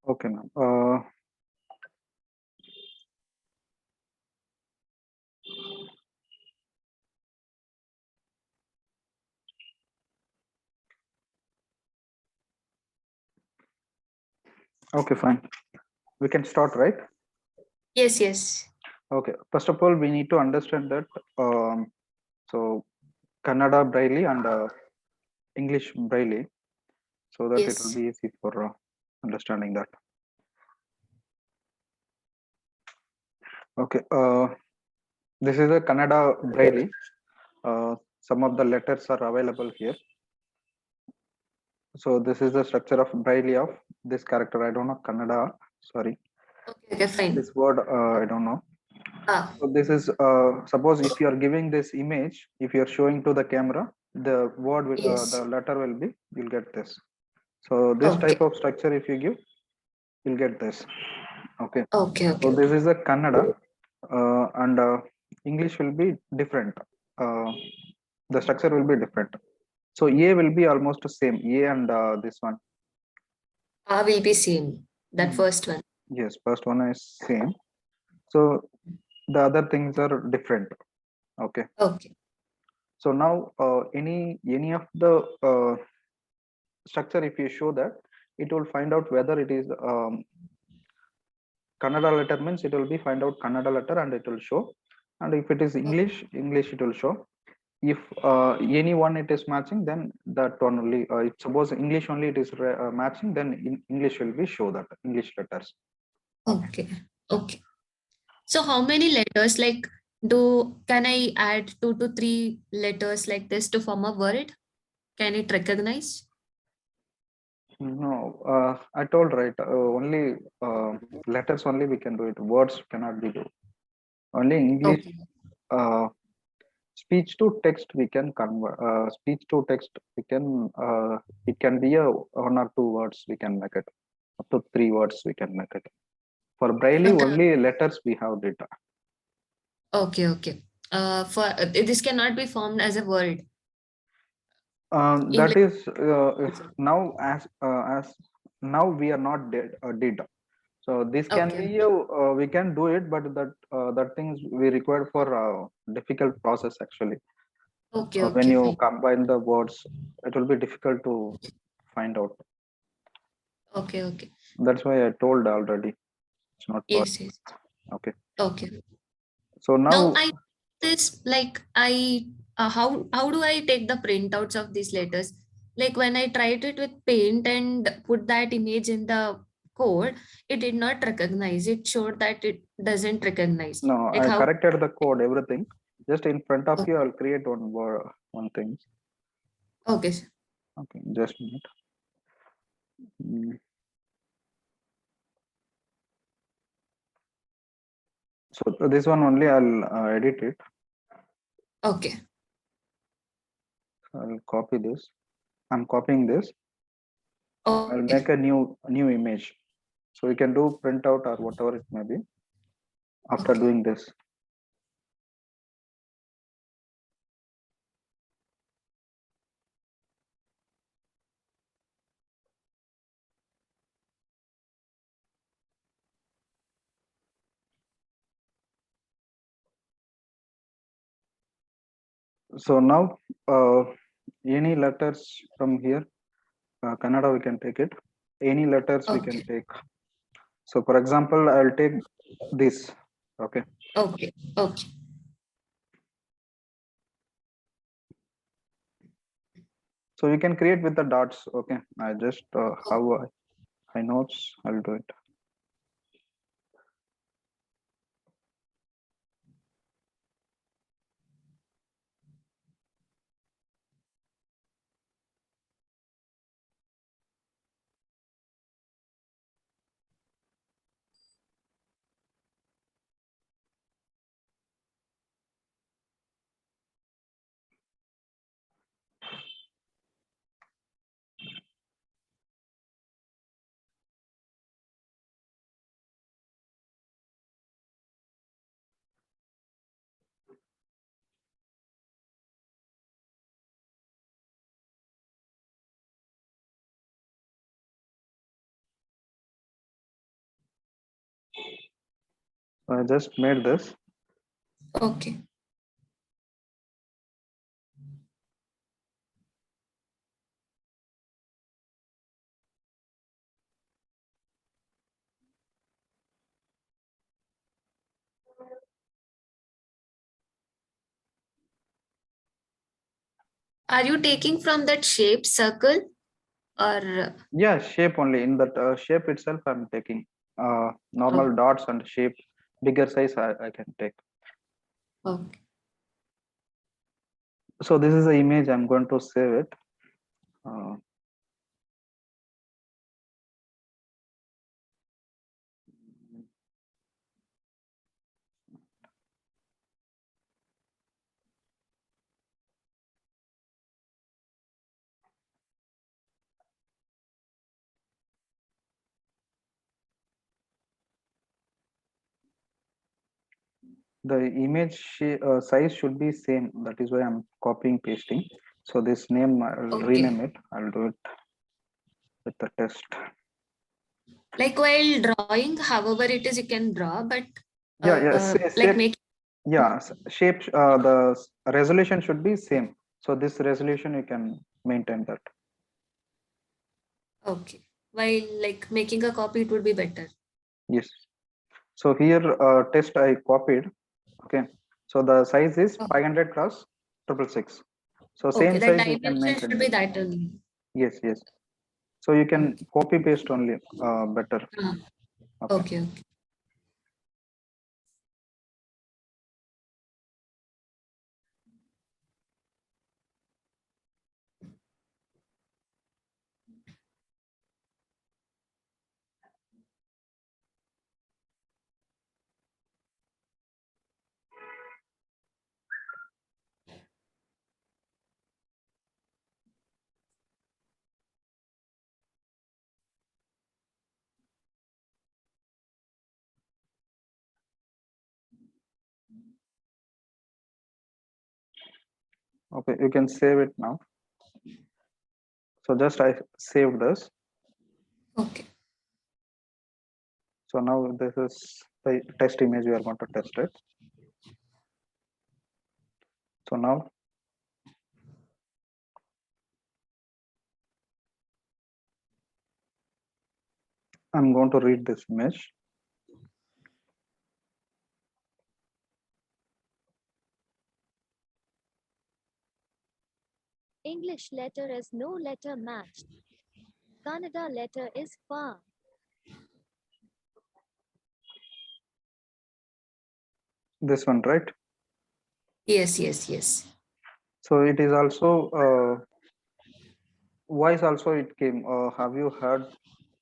Okay, ma'am. Okay, fine. We can start, right? Yes, yes. Okay. First of all, we need to understand that so Kannada Braille and English Braille, so that it will Yes. be easy for understanding that. Okay. This is a Kannada Braille. Some of the letters are available here. So this is the structure of Braille of this character. I don't know Kannada. Sorry, Okay, okay, fine. this word I don't know. Ah, So this is suppose if you are giving this image, if you are showing to the camera, the word will, the yes. letter will be, you'll get this. So this type Okay. of structure, if you give, you'll get this. Okay. Okay, So okay, this okay. is a Kannada, and English will be different. Uh, the structure will be different. So A will be almost the same. A and this one. Ah, will be same. That Mm, first one. yes, first one is same. So the other things are different. Okay. Okay. So now any of the structure, if you show that, it will find out whether it is Kannada letter, means it will be find out Kannada letter and it will show. And if it is English, English it will show. If any one it is matching, then that one only. If suppose English only it is matching, then in English will be show that English letters. Okay. Okay. Okay. So how many letters can I add 2 to 3 letters like this to form a word? Can it recognize? No, I told right. Only letters only we can do it. Words cannot be do. Only English. Okay. Uh, Speech to text we can convert. Speech to text we can. It can be a 1 or 2 words we can make it. Up to 3 words we can make it. For Braille Okay. only letters we have data. Okay. Okay. For this cannot be formed as a word in That is if language. now as now we are not dead did. So this can Okay. be a, we can do it, but that things we require for difficult process actually. Okay. When Okay. you Fine. combine the words, it will be difficult to find out. Okay. Okay. That's why I told already. It's not Yes. possible. Yes. Okay. Okay. So Now now, I this like I how do I take the printouts of these letters? Like when I tried it with paint and put that image in the code, it did not recognize. It showed that it doesn't recognize. no, Like I how? corrected the code, everything. Just in front of Oh, you, I'll create one word, one thing. okay. Sir. Okay, just a minute. Mm, So this one only I'll edit it. Okay. I'll copy this. I'm copying this. I'll Okay. make a new image. So you can do printout or whatever it may be after Okay. doing this. So now any letters from here, Kannada we can take it. Any letters we can Okay. take. So for example, I'll take this. Okay. Okay. Okay. So you can create with the dots. Okay. I just have I notes. I'll do it. I just made this. Okay. Are you taking from that shape circle or Yeah, shape only. In that shape itself, I'm taking normal oh, dots and shape. Bigger size, I can take. okay. So this is the image. I'm going to save it. Uh, the image size should be same. That is why I'm copying pasting. So this name, I'll rename Okay. it. I'll do it with the test. Like while drawing, however it is, you can draw, but Yeah, yeah, like shape. make. Yeah, shape. The resolution should be same. So this resolution you can maintain that. Okay. While like making a copy, it would be better. Yes. So here test I copied. Okay. So the size is Oh, 500 cross 666. So okay. same The size you can dimension maintain should be it. that only. Yes, yes. So you can Okay. copy paste only better. Ah, Okay. okay. Okay. Okay. You can save it now. So just I saved this. Okay. So now this is the test image we are going to test it. So now I'm going to read this image. English letter is no letter matched. Kannada letter is far. This one, right? Yes. Yes. Yes. So it is also voice also it came. Have you heard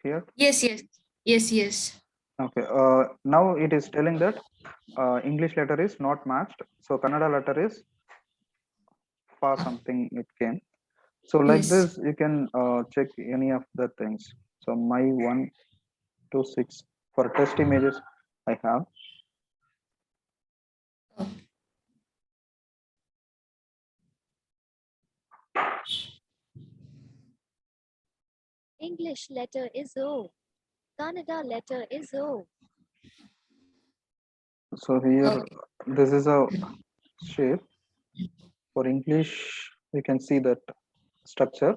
here? Yes. Yes. Yes. Yes. Okay. Now it is telling that English letter is not matched. So Kannada letter is far Ah, something it came. So like yes. this, you can check any of the things. So my 126 for test images I have. Oh, English letter is O. Kannada letter is O. So here, okay. this is a shape for English. You can see that structure.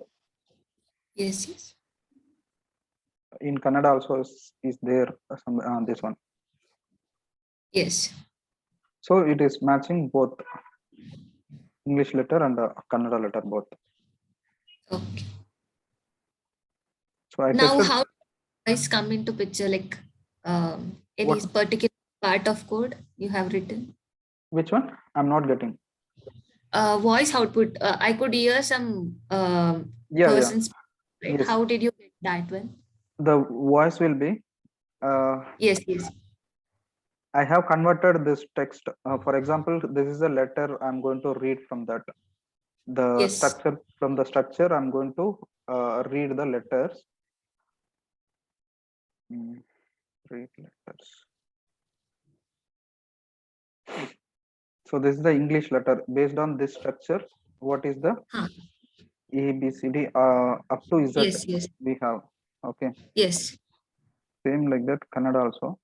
Yes. Yes. In Kannada also is there some this one. Yes. So it is matching both English letter and Kannada letter both. Okay. So I Now, tested how voice come into picture? Like any what particular part of code you have written? which one? I'm not getting. Voice output. I could hear some Yeah, yeah. persons. Right? Yes. How did you get that one? The voice will be Yes. Yes. I have converted this text. For example, this is a letter I'm going to read from that. The Yes. structure from the structure, I'm going to read the letters. Read letters. So this is the English letter. Based on this structure, what is the Huh. A, B, C, D up to Z Yes. Yes. we have. Okay. Yes. Same like that, Kannada also.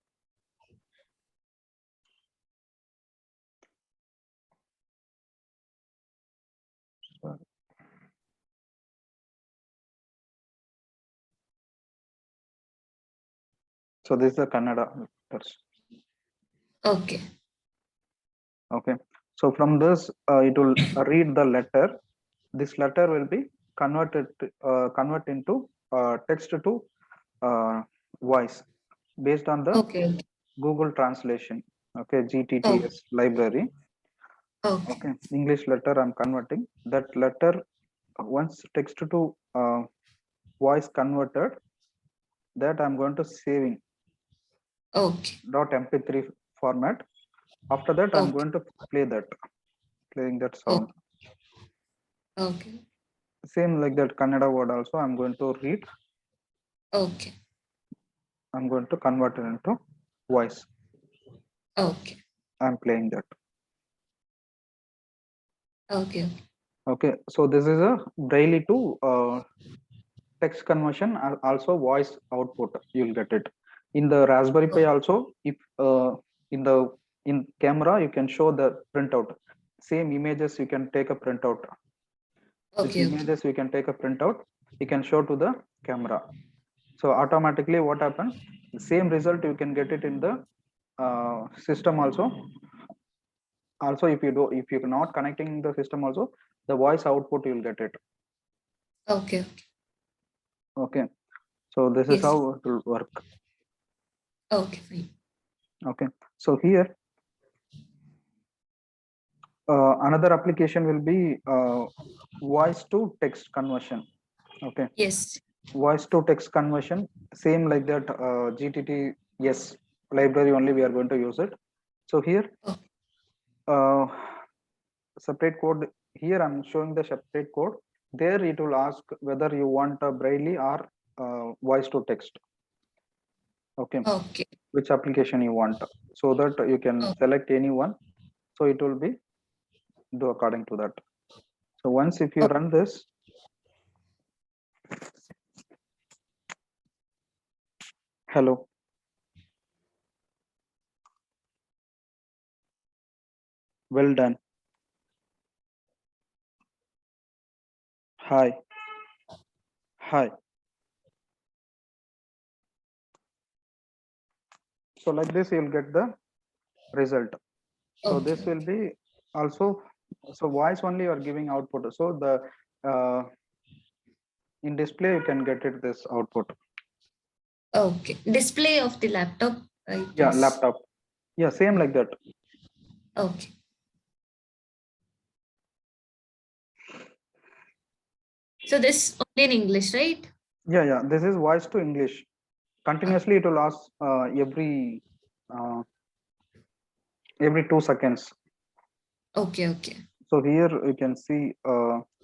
So this is the Kannada letters. Okay. Okay. So from this, it will read the letter. This letter will be convert into text to voice based on the Okay. Google Translation. Okay, Oh, GTTS library. okay. Okay, English letter I'm converting. That letter once text to voice converted, that I'm going to saving Okay. .mp3 format. After that, I'm Okay. going to playing that sound. Okay. Okay. Same like that Kannada word also. I'm going to read. Okay. I'm going to convert it into voice. Okay. I'm playing that. Okay. Okay, so this is a Braille to text conversion, also voice output. You'll get it in the Raspberry Pi also. If in the in camera you can show the printout. Same images you can take a printout. These Okay. Okay. images you can take a printout. You can show to the camera. So automatically, what happens? The same result you can get it in the system also. Also, if you're not connecting the system also, the voice output you'll get it. Okay. Okay, so this is Yes. how it will work. Okay. Fine. Okay, so here another application will be voice to text conversion. Okay, Yes. voice to text conversion, same like that GTT yes library only we are going to use it. So here Okay. uh, separate code, here I'm showing the separate code. There it will ask whether you want a Braille or voice to text. Okay, Okay. which application you want, so that you can Oh, select any one. So it will be do according to that. So once if you oh, run this, hello, well done, hi, hi. So like this you'll get the result. So this okay. will be also, so voice only you are giving output. So the in display you can get it this output. Okay. Display of the laptop. It Yeah, is. laptop. Yeah, same like that. Okay. So this only in English, right? Yeah, yeah. This is voice to English. Continuously, it will ask uh, every 2 seconds. Okay. Okay. So here you can see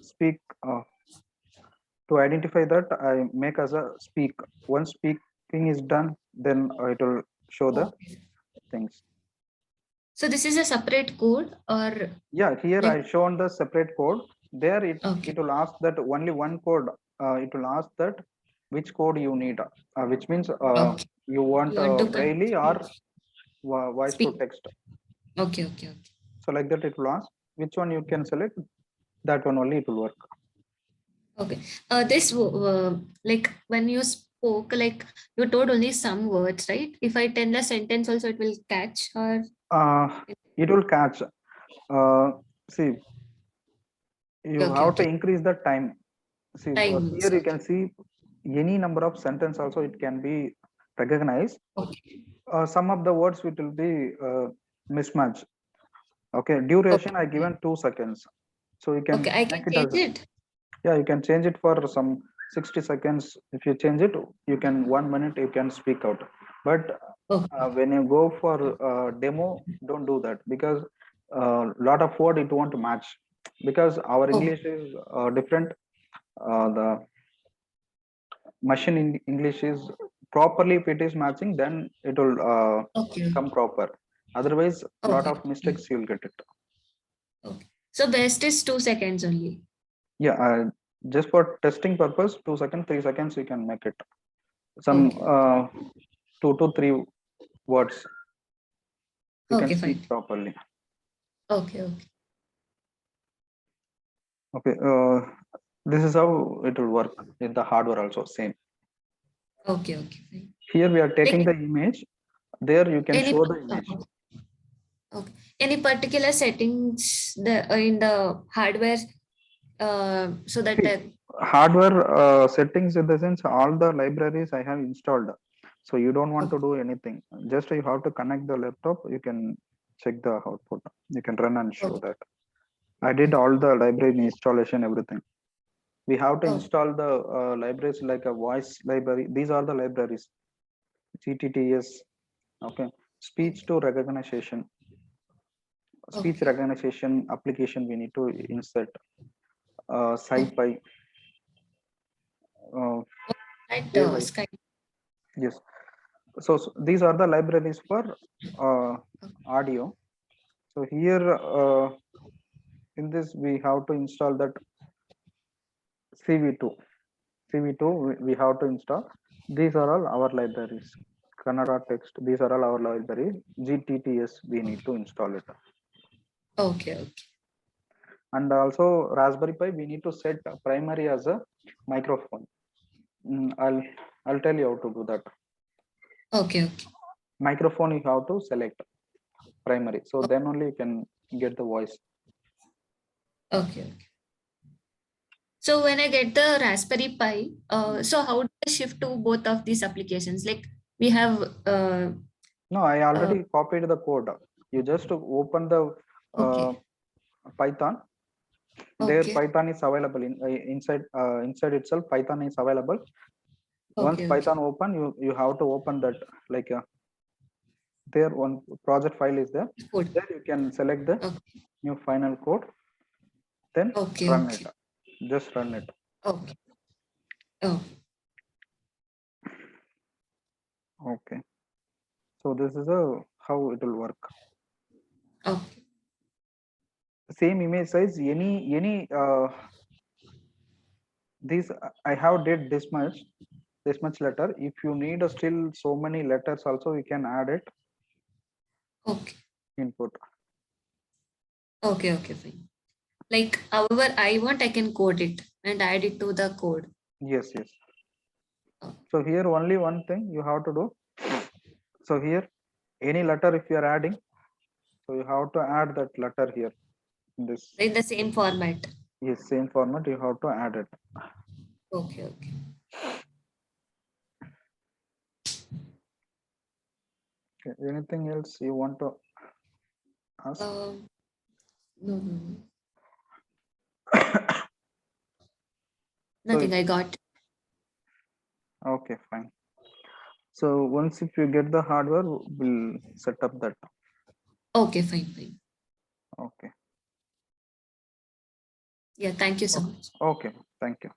speak to identify that I make as a speak. Once speaking is done, then it will show the Okay. things. So this is a separate code or Yeah, here like I shown the separate code. There okay. it will ask that only one code. It will ask that which code you need, which means Okay. you want You want to Braille or voice to speak. text. Okay. Okay. Okay. So like that it will ask which one you can select, that one only it will work. Okay. This like when you spoke, like you told only some words, right? If I tell the sentence, also it will catch or It will catch. See, you okay. have to Okay. increase the time. See, Time here also. you can see any number of sentence also it can be recognized. Okay. Some of the words it will be mismatch. Okay, duration I Okay. given 2 seconds, so you can Okay. I can make it change as, it. yeah, you can change it for some 60 seconds. If you change it, you can 1 minute you can speak out. But Okay. when you go for demo, don't do that, because a lot of word it won't match, because our Oh. English is different. The machine in English is properly, if it is matching, then it will Okay. come proper. Otherwise, lot Okay. of mistakes you'll get it. Okay. So best is 2 seconds only. Yeah, just for testing purpose, 2 seconds, 3 seconds you can make it. Some Okay. 2 to 3 words you can Okay. speak Fine. properly. Okay. Okay. Okay, this is how it will work in the hardware also, same. Okay, okay, fine. Here we are taking Like the image. There you can any show the image. okay, any particular settings in the hardware so that See, hardware settings in the sense all the libraries I have installed. So you don't want to do anything. Just you have to connect the laptop. You can check the output. You can run and show okay, that. I did all the library installation, everything. We have to oh, install the libraries like a voice library. These are the libraries. GTTS, okay. Speech to recognition. Speech okay, recognition application we need to insert. okay. SciPy. Uh, At AY. Sky. Yes. So these are the libraries for audio. So here in this we have to install that CV2. CV2 we have to install. These are all our libraries. Kannada text. These are all our libraries. GTTS we need to install it. Okay, okay, And also Raspberry Pi we need to set primary as a microphone. I'll tell you how to do that. okay, okay, Microphone you have to select primary. So then only you can get the voice. okay, okay. So when I get the Raspberry Pi, so how do I shift to both of these applications? Like we have, No, I uh, already copied the code. You just open the okay, Python. There okay, Python is available inside itself. Python is available. Once okay, okay, Python open, you have to open that like there one project file is there. good. There you can select the Okay, new final code, then okay, run it. okay, Just run it. okay. Oh, Okay. So this is a how it will work. okay, Same image size. Any these I have did this much letter. If you need still so many letters also, you can add it okay, input. okay, okay, fine. Like however I want, I can code it and add it to the code. Yes, yes. Oh, So here only one thing you have to do. So here any letter if you are adding, so you have to add that letter here in this. in the same format. Yes, same format you have to add it. Okay, okay. Okay. Anything else you want to ask? No, no, no. So Nothing. I got. okay, fine. So once if you get the hardware, we'll set up that. Okay, fine, fine. Okay. Yeah, thank you so much. Okay. Thank you.